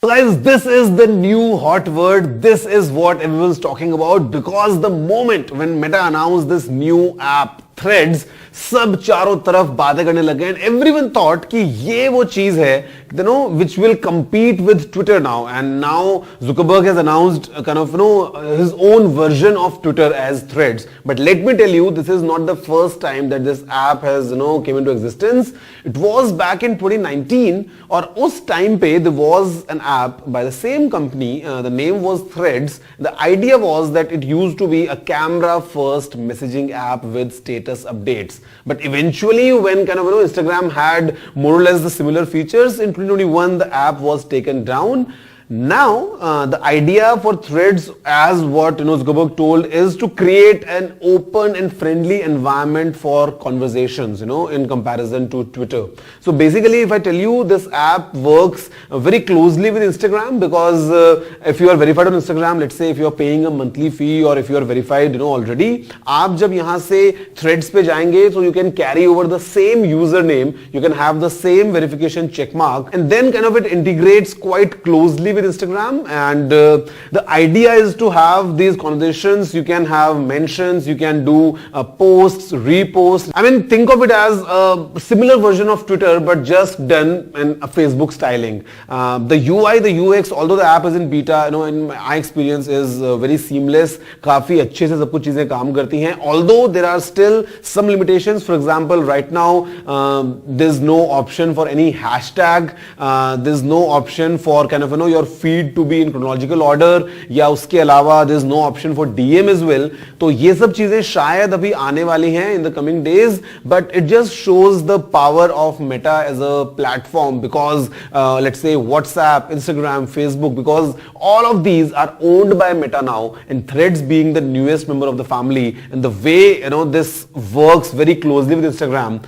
So guys, this is the new hot word. This is what everyone's talking about because the moment when Meta announced this new app, Threads, सब चारों तरफ बातें करने लगे and everyone thought कि ये वो चीज है which will compete with Twitter now, and now Zuckerberg has announced his own version of Twitter as Threads. But let me tell you, this is not the first time that this app has came into existence. It was back in 2019 और उस time पे there was an app by the same company. The name was Threads. The idea was that it used to be a camera first messaging app with status updates. But eventually when Instagram had more or less the similar features, in 2021 the app was taken down. Now the idea for Threads, as what Zuckerberg told, is to create an open and friendly environment for conversations, in comparison to Twitter. So basically, if I tell you, this app works very closely with Instagram because if you are verified on Instagram, let's say if you are paying a monthly fee or if you are verified already, आप जब यहाँ से Threads पे जाएंगे, so you can carry over the same username, you can have the same verification check mark, and then it integrates quite closely with Instagram. And the idea is to have these conversations. You can have mentions, you can do posts, reposts. I mean, think of it as a similar version of Twitter but just done in a Facebook styling. The UI, the UX, although the app is in beta, in my experience is very seamless. काफी अच्छे से सब कुछ चीजें काम करती हैं. Although there are still some limitations. For example, right now there's no option for any hashtag. There's no option for your feed to be in chronological order, या उसके अलावा there is no option for DM as well. तो ये सब चीजें शायद अभी आने वाली हैं in the coming days, but it just shows the power of Meta as a platform because let's say WhatsApp, Instagram, Facebook, because all of these are owned by Meta now, and Threads being the newest member of the family, and the way this works very closely with Instagram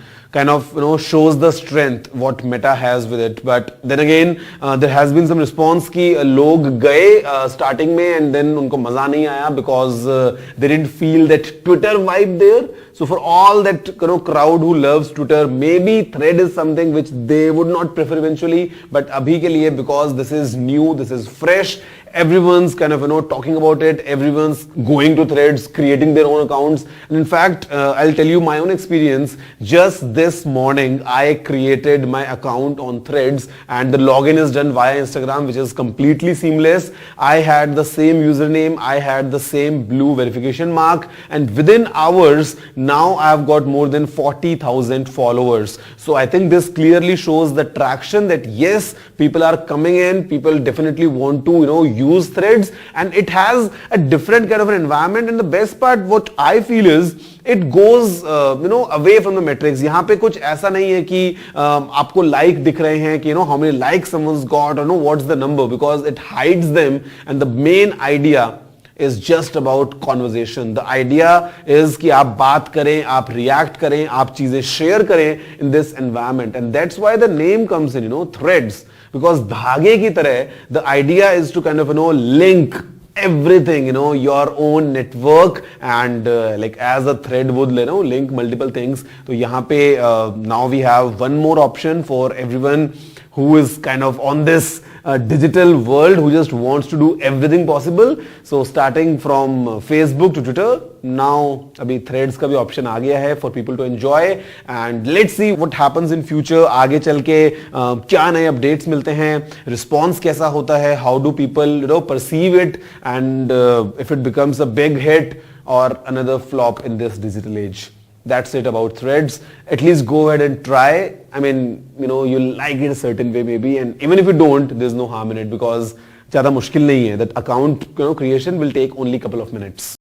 shows the strength what Meta has with it. But then again there has been some response कि लोग गए starting में and then उनको मजा नहीं आया because they didn't feel that Twitter vibe there. So for all that crowd who loves Twitter, maybe Thread is something which they would not prefer eventually, but abhi ke liye, because this is new, this is fresh, everyone's talking about it, everyone's going to Threads, creating their own accounts. And in fact, I'll tell you my own experience. Just this morning I created my account on Threads and the login is done via Instagram, which is completely seamless. I had the same username, I had the same blue verification mark, and within hours now I've got more than 40,000 followers. So I think this clearly shows the traction that yes, people are coming in, people definitely want to use Threads, and it has a different kind of an environment. And the best part what I feel is it goes away from the metrics. यहाँ पे कुछ ऐसा नहीं है कि आपको like दिख रहे हैं कि how many likes someone's got or what's the number, because it hides them, and the main idea is just about conversation. The idea is कि आप बात करें, आप react करें, आप चीजें share करें in this environment, and that's why the name comes in, Threads, because धागे की तरह the idea is to link everything, your own network, and like as a thread would link multiple things. So यहाँ पे now we have one more option for everyone who is on this digital world, who just wants to do everything possible. So starting from Facebook to Twitter, now अभी Threads का भी option आ गया है for people to enjoy, and let's see what happens in future. आगे चल के क्या नए updates मिलते हैं, response कैसा होता है, how do people perceive it, and if it becomes a big hit or another flop in this digital age. That's it about Threads. At least go ahead and try. I mean, you'll like it a certain way maybe, and even if you don't, there's no harm in it because ज़्यादा मुश्किल नहीं है. That account creation will take only couple of minutes.